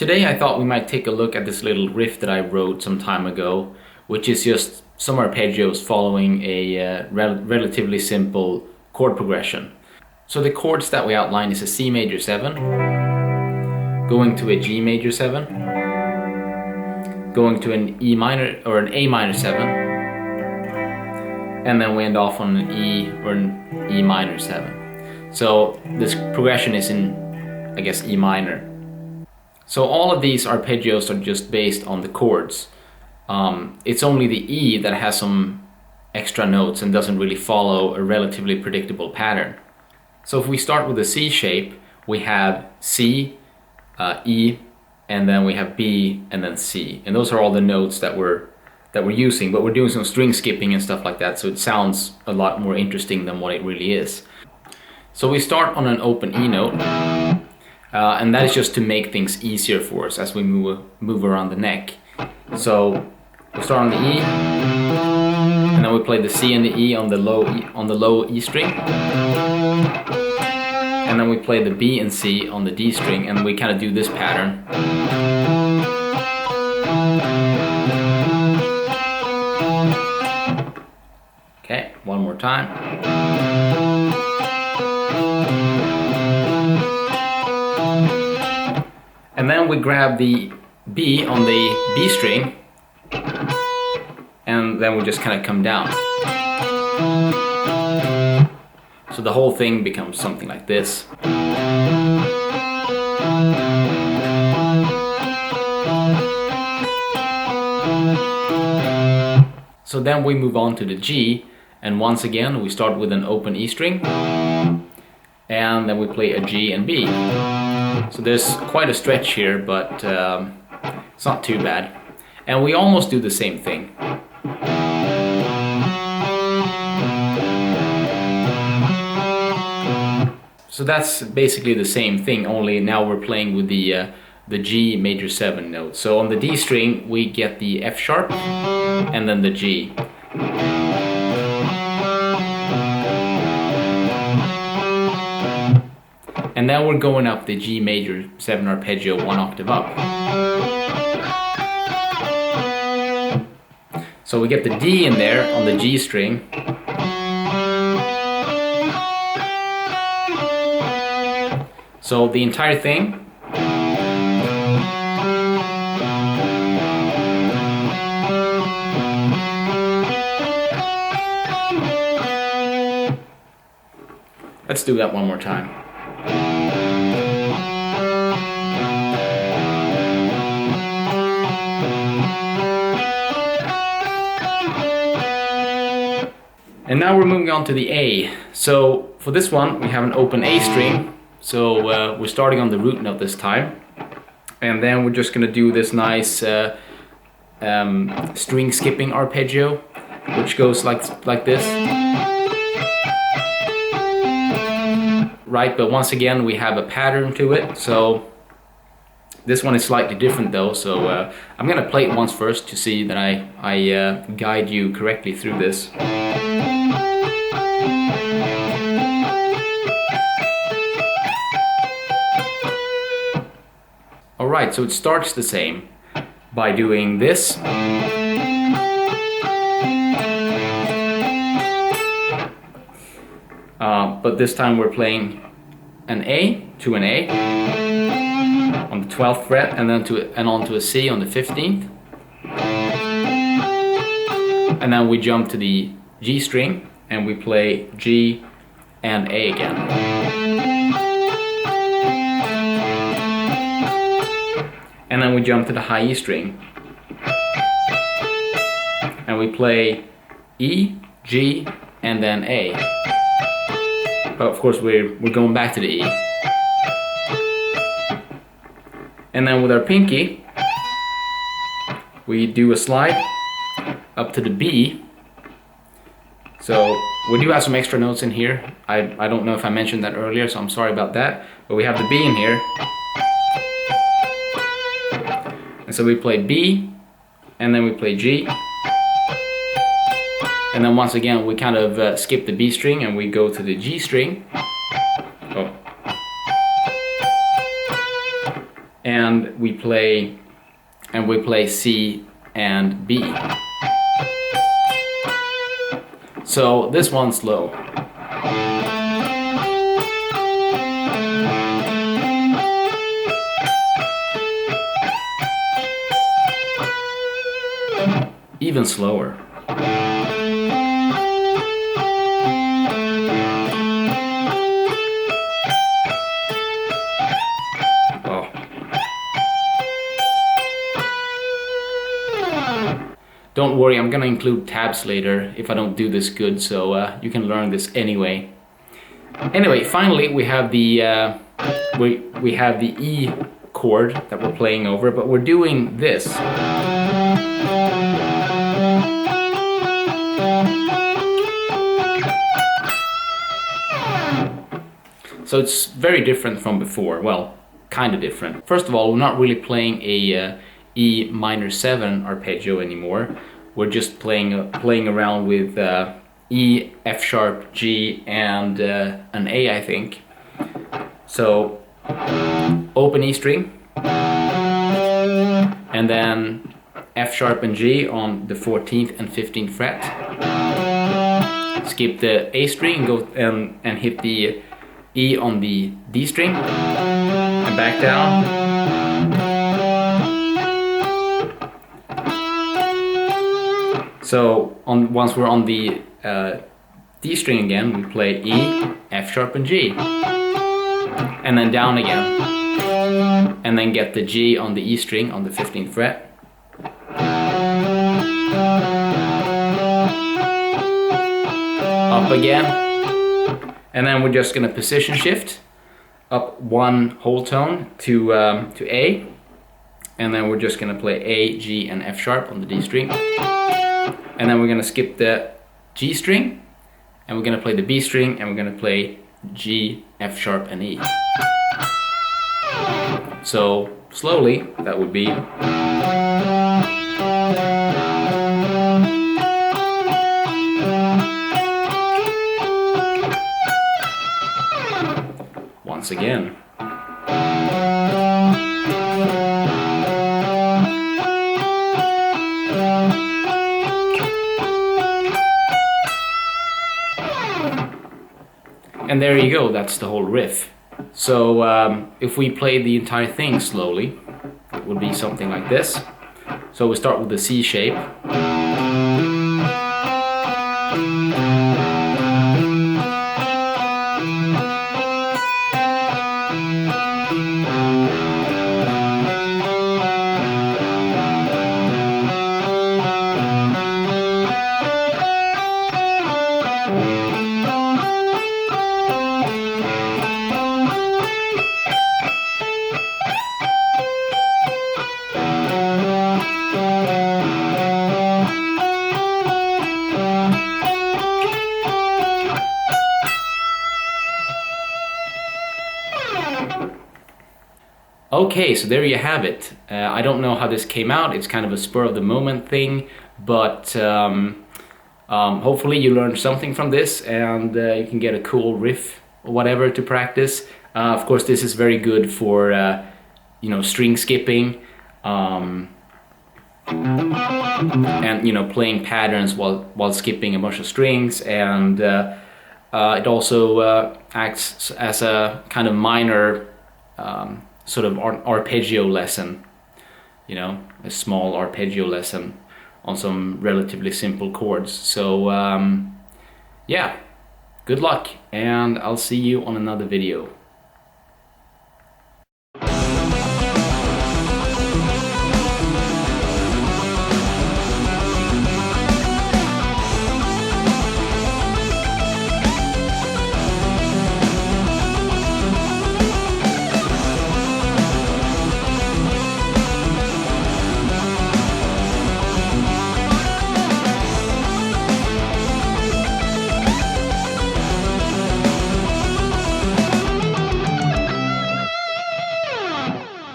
Today I thought we might take a look at this little riff that I wrote some time ago, which is just some arpeggios following a relatively simple chord progression. So the chords that we outline is a C major 7, going to a G major 7, going to an E minor or an A minor 7, and then we end off on an E or an E minor 7. So this progression is in, I guess, E minor. So all of these arpeggios are just based on the chords. It's only the E that has some extra notes and doesn't really follow a relatively predictable pattern. So if we start with the C shape, we have C, E, and then we have B, and then C. And those are all the notes that we're using, but we're doing some string skipping and stuff like that, so it sounds a lot more interesting than what it really is. So we start on an open E note, and that is just to make things easier for us as we move around the neck. So we start on the E, and then we play the C and the E on the low E string, and then we play the B and C on the D string, and we kind of do this pattern. Okay, one more time. And then we grab the B on the B string, and then we just kind of come down. So the whole thing becomes something like this. So then we move on to the G, and once again we start with an open E string, and then we play a G and B. So there's quite a stretch here, but it's not too bad. And we almost do the same thing. So that's basically the same thing, only now we're playing with the G major 7 note. So on the D string we get the F sharp and then the G. And then we're going up the G major 7 arpeggio 1 octave up. So we get the D in there on the G string. So the entire thing. Let's do that one more time. And now we're moving on to the A. So for this one we have an open A string. So we're starting on the root note this time. And then we're just going to do this nice string skipping arpeggio, which goes like this. Right, but once again we have a pattern to it. So this one is slightly different though. So I'm going to play it once first to see that I guide you correctly through this. Alright, so it starts the same by doing this. But this time we're playing an A to an A on the 12th fret, and then onto a C on the 15th. And then we jump to the G string and we play G and A again. And then we jump to the high E string and we play E, G, and then A. But of course we're going back to the E. And then with our pinky we do a slide up to the B. So we do have some extra notes in here. I don't know if I mentioned that earlier, so I'm sorry about that. But we have the B in here. And so we play B, and then we play G, and then once again we kind of skip the B string and we go to the G string. Oh. and we play C and B. So this one's slow. Even slower. Oh. Don't worry, I'm gonna include tabs later if I don't do this good, so you can learn this anyway. Anyway, finally we have the we have the E chord that we're playing over, but we're doing this. So it's very different from before. Well, kind of different. First of all, we're not really playing a E minor 7 arpeggio anymore. We're just playing around with E, F sharp, G, and an A, I think. So open E string, and then F sharp and G on the 14th and 15th fret. Skip the A string and go and hit the E on the D string and back down. So once we're on the D string again, we play E, F sharp and G, and then down again, and then get the G on the E string on the 15th fret. Up again. And then we're just gonna position shift up one whole tone to A, and then we're just gonna play A, G, and F sharp on the D string, and then we're gonna skip the G string, and we're gonna play the B string, and we're gonna play G, F sharp, and E. So slowly, that would be. Once again. And there you go, that's the whole riff. So if we play the entire thing slowly, it would be something like this. So we start with the C shape. Okay, so there you have it. I don't know how this came out. It's kind of a spur of the moment thing, but hopefully you learned something from this, and you can get a cool riff or whatever to practice. Of course, this is very good for you know, string skipping and you know, playing patterns while skipping a bunch of strings, and it also acts as a kind of minor sort of arpeggio lesson, you know, a small arpeggio lesson on some relatively simple chords. So yeah, good luck, and I'll see you on another video.